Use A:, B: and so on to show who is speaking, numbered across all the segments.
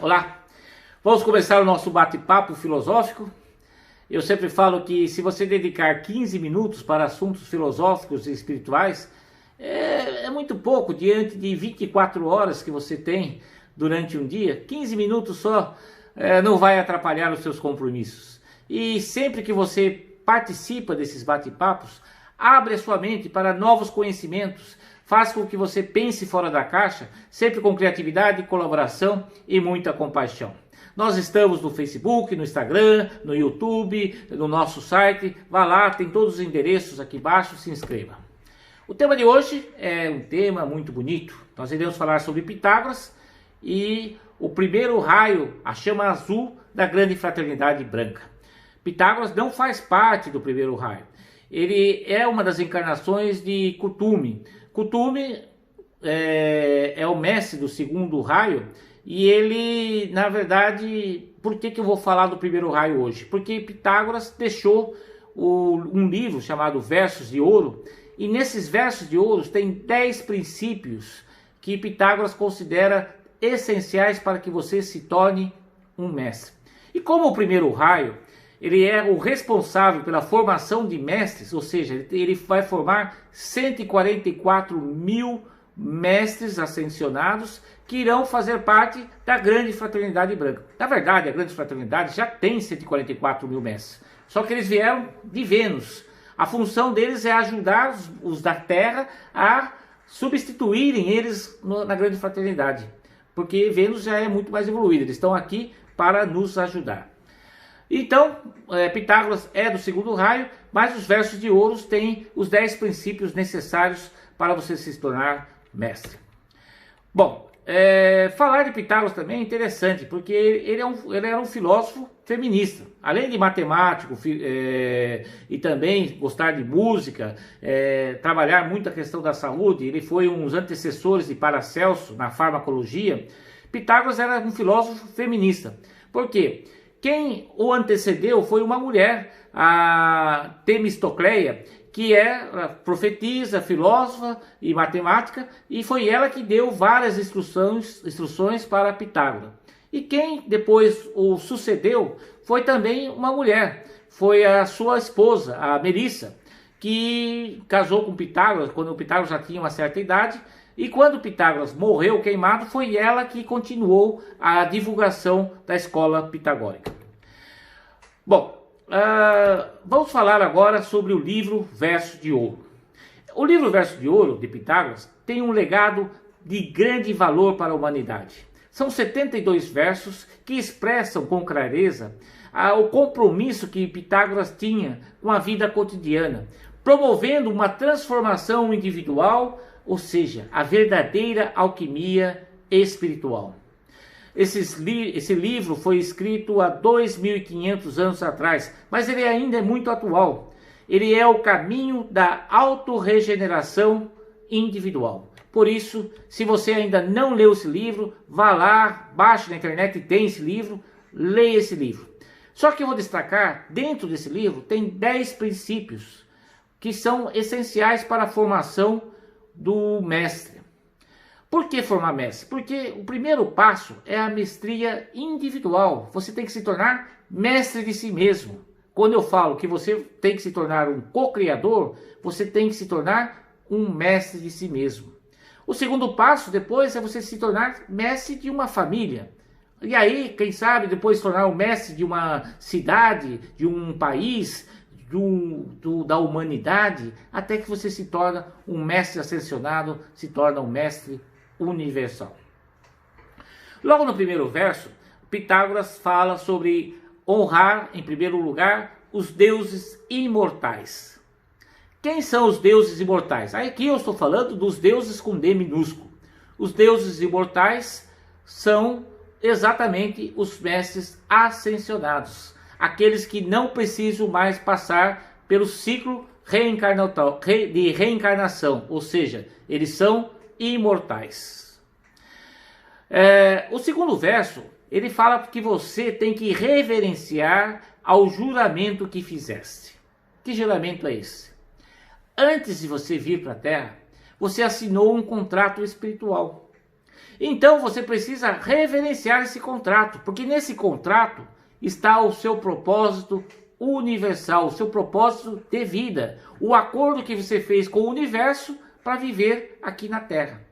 A: Olá, vamos começar o nosso bate-papo filosófico. Eu sempre falo que se você dedicar 15 minutos para assuntos filosóficos e espirituais, é muito pouco diante de 24 horas que você tem durante um dia. 15 minutos só não vai atrapalhar os seus compromissos. E sempre que você participa desses bate-papos, abre a sua mente para novos conhecimentos, faz com que você pense fora da caixa, sempre com criatividade, colaboração e muita compaixão. Nós estamos no Facebook, no Instagram, no YouTube, no nosso site. Vá lá, tem todos os endereços aqui embaixo, se inscreva. O tema de hoje é um tema muito bonito. Nós iremos falar sobre Pitágoras e o primeiro raio, a chama azul da grande fraternidade branca. Pitágoras não faz parte do primeiro raio. Ele é uma das encarnações de Kuthumi. Kuthumi é o mestre do segundo raio e ele, na verdade, por que eu vou falar do primeiro raio hoje? Porque Pitágoras deixou um livro chamado Versos de Ouro e nesses Versos de Ouro tem 10 princípios que Pitágoras considera essenciais para que você se torne um mestre. E como o primeiro raio, ele é o responsável pela formação de mestres, ou seja, ele vai formar 144 mil mestres ascensionados que irão fazer parte da grande fraternidade branca. Na verdade, a grande fraternidade já tem 144 mil mestres, só que eles vieram de Vênus. A função deles é ajudar os da Terra a substituírem eles na grande fraternidade, porque Vênus já é muito mais evoluída, eles estão aqui para nos ajudar. Então, Pitágoras é do segundo raio, mas os Versos de Ouro têm os 10 princípios necessários para você se tornar mestre. Bom, falar de Pitágoras também é interessante, porque ele era um filósofo feminista. Além de matemático e também gostar de música, trabalhar muito a questão da saúde, ele foi um dos antecessores de Paracelso na farmacologia. Pitágoras era um filósofo feminista. Por quê? Quem o antecedeu foi uma mulher, a Temistocleia, que é profetisa, filósofa e matemática, e foi ela que deu várias instruções para Pitágoras. E quem depois o sucedeu foi também uma mulher, foi a sua esposa, a Melissa, que casou com Pitágoras quando o Pitágoras já tinha uma certa idade, e quando Pitágoras morreu queimado, foi ela que continuou a divulgação da escola pitagórica. Bom, vamos falar agora sobre o livro Versos de Ouro. O livro Versos de Ouro, de Pitágoras, tem um legado de grande valor para a humanidade. São 72 versos que expressam com clareza o compromisso que Pitágoras tinha com a vida cotidiana, promovendo uma transformação individual, ou seja, a verdadeira alquimia espiritual. Esse livro foi escrito há 2.500 anos atrás, mas ele ainda é muito atual. Ele é o caminho da autorregeneração individual. Por isso, se você ainda não leu esse livro, vá lá, baixe na internet, tem esse livro, leia esse livro. Só que eu vou destacar, dentro desse livro, tem 10 princípios que são essenciais para a formação do mestre. Por que formar mestre? Porque o primeiro passo é a mestria individual. Você tem que se tornar mestre de si mesmo. Quando eu falo que você tem que se tornar um co-criador, você tem que se tornar um mestre de si mesmo. O segundo passo depois é você se tornar mestre de uma família. E aí, quem sabe, depois se tornar o mestre de uma cidade, de um país, da humanidade, até que você se torna um mestre ascensionado, se torna um mestre universal. Logo no primeiro verso, Pitágoras fala sobre honrar, em primeiro lugar, os deuses imortais. Quem são os deuses imortais? Aqui eu estou falando dos deuses com D minúsculo. Os deuses imortais são exatamente os mestres ascensionados, aqueles que não precisam mais passar pelo ciclo de reencarnação, ou seja, eles são imortais. O segundo verso, ele fala que você tem que reverenciar ao juramento que fizeste. Que juramento é esse? Antes de você vir para a Terra, você assinou um contrato espiritual. Então você precisa reverenciar esse contrato, porque nesse contrato está o seu propósito universal, o seu propósito de vida, o acordo que você fez com o universo para viver aqui na Terra.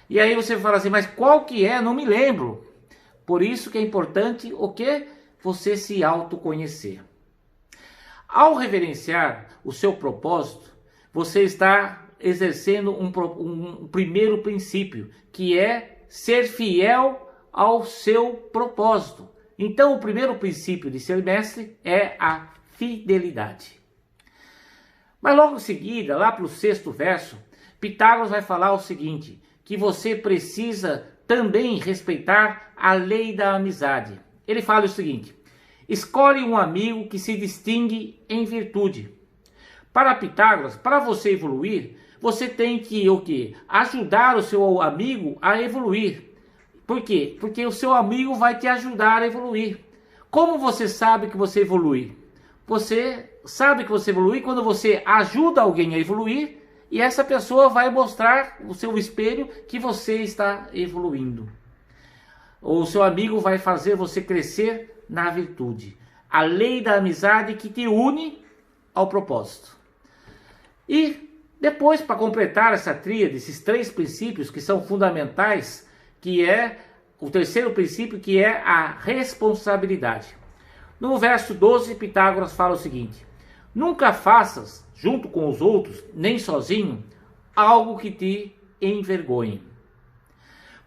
A: E aí você fala assim, mas qual que é? Não me lembro. Por isso que é importante o quê? Você se autoconhecer. Ao reverenciar o seu propósito, você está exercendo um primeiro princípio, que é ser fiel ao seu propósito. Então, o primeiro princípio de ser mestre é a fidelidade. Mas logo em seguida, lá para o 6º verso, Pitágoras vai falar o seguinte, que você precisa também respeitar a lei da amizade. Ele fala o seguinte, escolhe um amigo que se distingue em virtude. Para Pitágoras, para você evoluir, você tem que o quê? Ajudar o seu amigo a evoluir. Por quê? Porque o seu amigo vai te ajudar a evoluir. Como você sabe que você evolui? Você sabe que você evolui quando você ajuda alguém a evoluir e essa pessoa vai mostrar o seu espelho que você está evoluindo. O seu amigo vai fazer você crescer na virtude. A lei da amizade que te une ao propósito. E depois, para completar essa tríade, esses 3 princípios que são fundamentais, que é o 3º princípio, que é a responsabilidade. No verso 12, Pitágoras fala o seguinte, nunca faças, junto com os outros, nem sozinho, algo que te envergonhe.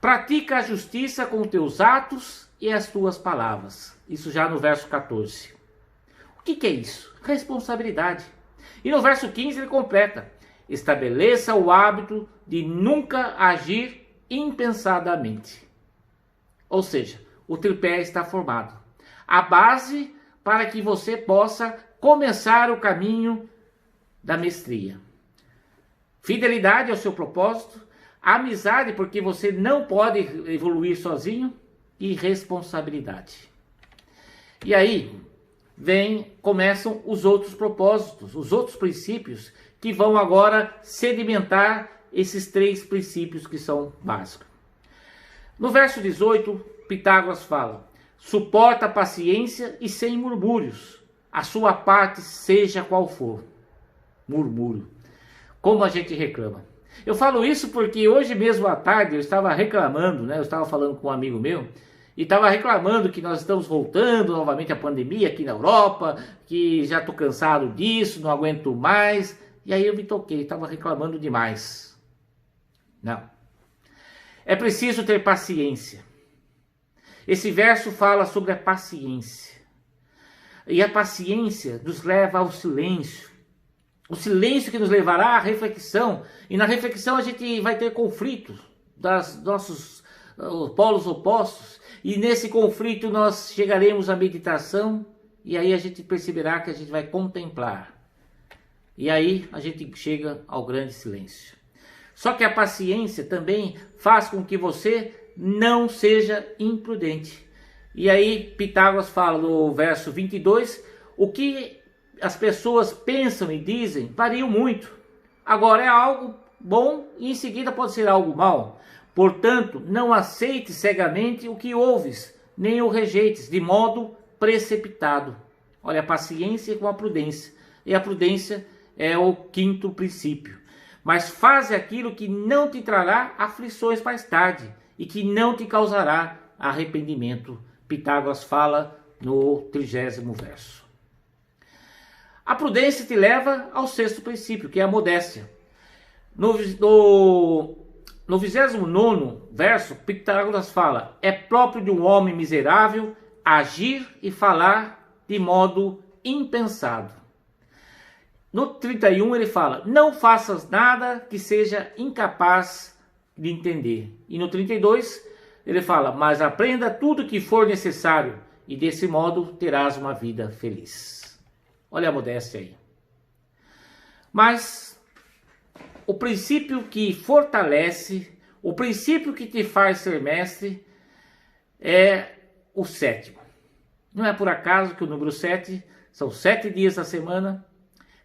A: Pratica a justiça com teus atos e as tuas palavras. Isso já no verso 14. O que é isso? Responsabilidade. E no verso 15 ele completa, estabeleça o hábito de nunca agir impensadamente. Ou seja, o tripé está formado. A base para que você possa começar o caminho da mestria. Fidelidade ao seu propósito, amizade porque você não pode evoluir sozinho e responsabilidade. E aí começam os outros propósitos, os outros princípios que vão agora sedimentar esses 3 princípios que são básicos. No verso 18, Pitágoras fala, suporta a paciência e sem murmúrios, a sua parte seja qual for. Murmúrio. Como a gente reclama. Eu falo isso porque hoje mesmo à tarde eu estava reclamando, né? Eu estava falando com um amigo meu e estava reclamando que nós estamos voltando novamente à pandemia aqui na Europa, que já estou cansado disso, não aguento mais. E aí eu me toquei, estava reclamando demais. Não. É preciso ter paciência. Esse verso fala sobre a paciência. E a paciência nos leva ao silêncio. O silêncio que nos levará à reflexão. E na reflexão a gente vai ter conflitos dos nossos polos opostos. E nesse conflito nós chegaremos à meditação. E aí a gente perceberá que a gente vai contemplar. E aí a gente chega ao grande silêncio. Só que a paciência também faz com que você não seja imprudente. E aí Pitágoras fala no verso 22, o que as pessoas pensam e dizem variam muito. Agora é algo bom e em seguida pode ser algo mal. Portanto, não aceite cegamente o que ouves, nem o rejeites de modo precipitado. Olha, a paciência com a prudência. E a prudência é o 5º princípio. Mas faze aquilo que não te trará aflições mais tarde e que não te causará arrependimento. Pitágoras fala no 30º verso. A prudência te leva ao 6º princípio, que é a modéstia. No 29º verso, Pitágoras fala, é próprio de um homem miserável agir e falar de modo impensado. No 31 ele fala, não faças nada que seja incapaz de entender. E no 32 ele fala, mas aprenda tudo que for necessário e desse modo terás uma vida feliz. Olha a modéstia aí. Mas o princípio que fortalece, o princípio que te faz ser mestre é o 7º. Não é por acaso que o número 7 são 7 dias da semana.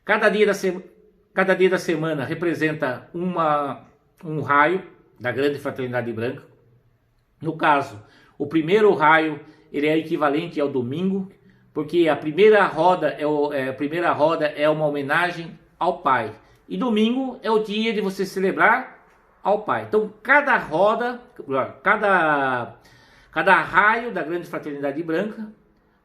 A: Cada dia da semana representa um raio da grande fraternidade branca. No caso, o primeiro raio ele é equivalente ao domingo, porque a primeira roda é uma homenagem ao Pai. E domingo é o dia de você celebrar ao Pai. Então cada raio da Grande Fraternidade Branca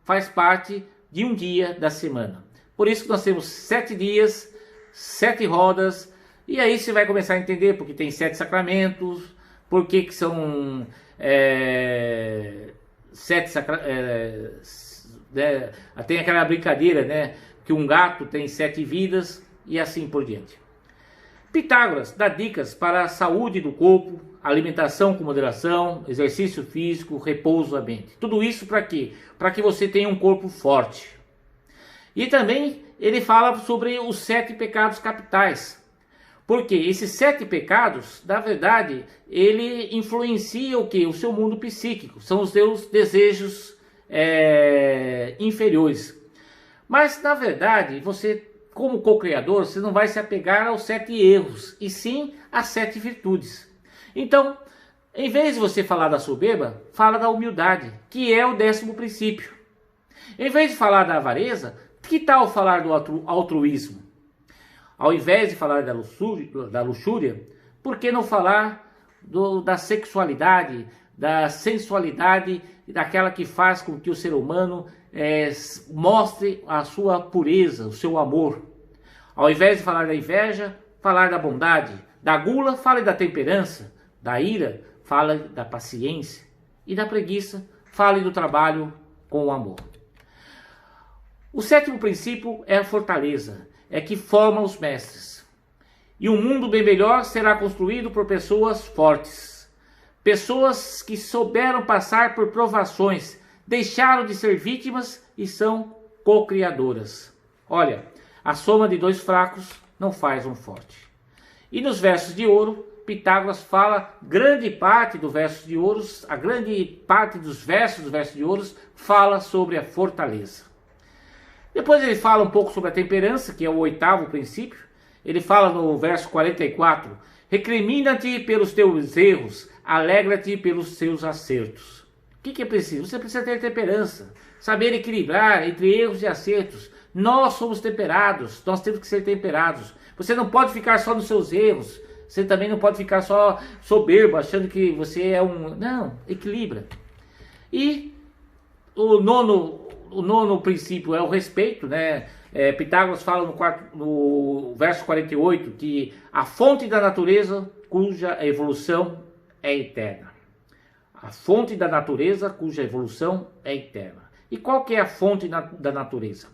A: faz parte de um dia da semana. Por isso que nós temos 7 dias, 7 rodas, e aí você vai começar a entender porque tem 7 sacramentos, por que são 7 sacramentos. Tem aquela brincadeira, né, que um gato tem 7 vidas e assim por diante. Pitágoras dá dicas para a saúde do corpo, alimentação com moderação, exercício físico, repouso da mente. Tudo isso para quê? Para que você tenha um corpo forte. E também ele fala sobre os 7 pecados capitais. Porque esses 7 pecados, na verdade, ele influencia o quê? O seu mundo psíquico. São os seus desejos inferiores. Mas, na verdade, você, como co-criador, você não vai se apegar aos 7 erros, e sim às 7 virtudes. Então, em vez de você falar da soberba, fala da humildade, que é o 10º princípio. Em vez de falar da avareza, que tal falar do altruísmo? Ao invés de falar da luxúria, por que não falar da sexualidade, da sensualidade, daquela que faz com que o ser humano mostre a sua pureza, o seu amor? Ao invés de falar da inveja, falar da bondade. Da gula, fale da temperança. Da ira, fale da paciência. E da preguiça, fale do trabalho com o amor. O 7º princípio é a fortaleza, é que forma os mestres. E um mundo bem melhor será construído por pessoas fortes. Pessoas que souberam passar por provações, deixaram de ser vítimas e são co-criadoras. Olha, a soma de 2 fracos não faz um forte. E nos versos de ouro, Pitágoras fala, grande parte dos versos de ouro fala sobre a fortaleza. Depois ele fala um pouco sobre a temperança, que é o 8º princípio. Ele fala no verso 44, recrimina-te pelos teus erros, alegra-te pelos seus acertos. O que é preciso? Você precisa ter temperança, saber equilibrar entre erros e acertos. Nós somos temperados, nós temos que ser temperados. Você não pode ficar só nos seus erros, você também não pode ficar só soberbo, achando que você é um... Não, equilibra. E o nono princípio é o respeito, né? Pitágoras fala no verso 48 que a fonte da natureza cuja evolução é eterna. A fonte da natureza cuja evolução é eterna. E qual que é a fonte da natureza?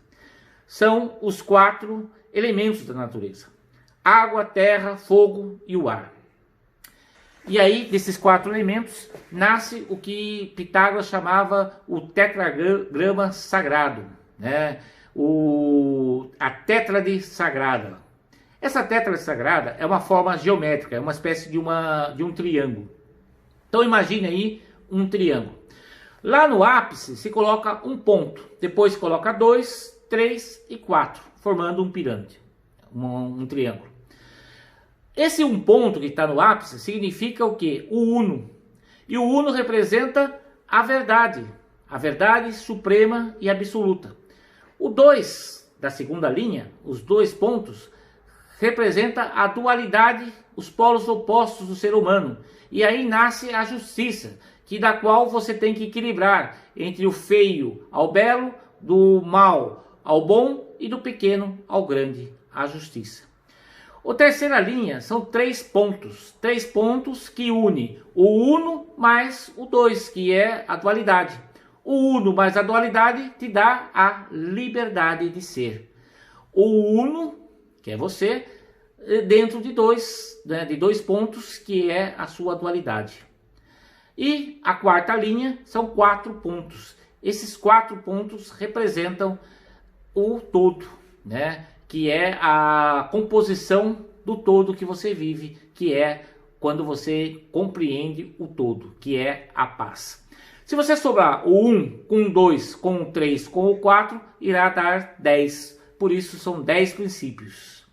A: São os 4 elementos da natureza: água, terra, fogo e o ar. E aí, desses 4 elementos, nasce o que Pitágoras chamava o tetragrama sagrado, né? A tétrade sagrada. Essa tétrade sagrada é uma forma geométrica, é uma espécie de um triângulo. Então imagine aí um triângulo. Lá no ápice se coloca um ponto, depois se coloca 2, 3 e 4, formando um pirâmide, um triângulo. Esse um ponto que está no ápice significa o quê? O uno. E o uno representa a verdade suprema e absoluta. O 2 da segunda linha, os 2 pontos, representa a dualidade, os polos opostos do ser humano. E aí nasce a justiça, da qual você tem que equilibrar entre o feio ao belo, do mal ao bom e do pequeno ao grande, a justiça. A terceira linha são 3 pontos que unem o uno mais o 2, que é a dualidade. O uno mais a dualidade te dá a liberdade de ser. O uno, que é você, dentro de 2, né, de 2 pontos, que é a sua dualidade. E a quarta linha são 4 pontos. Esses 4 pontos representam o todo, né? Que é a composição do todo que você vive, que é quando você compreende o todo, que é a paz. Se você sobrar o 1 com o 2, com o 3, com o 4, irá dar 10. Por isso são 10 princípios.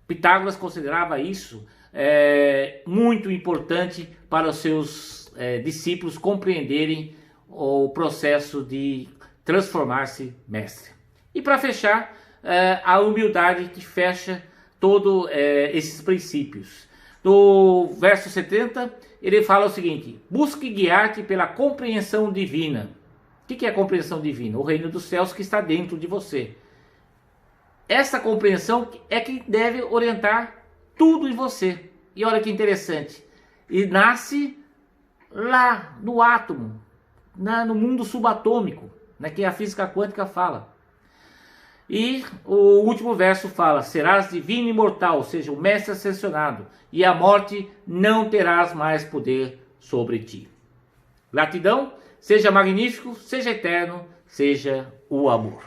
A: Pitágoras considerava isso muito importante para os seus discípulos compreenderem o processo de transformar-se mestre. E para fechar, a humildade que fecha todos esses princípios. No verso 70, ele fala o seguinte: busque guiar-te pela compreensão divina. O que é a compreensão divina? O reino dos céus que está dentro de você. Essa compreensão é que deve orientar tudo em você. E olha que interessante, e nasce lá no átomo, no mundo subatômico, que a física quântica fala. E o último verso fala: serás divino e imortal, ou seja, o mestre ascensionado, e a morte não terás mais poder sobre ti. Gratidão, seja magnífico, seja eterno, seja o amor.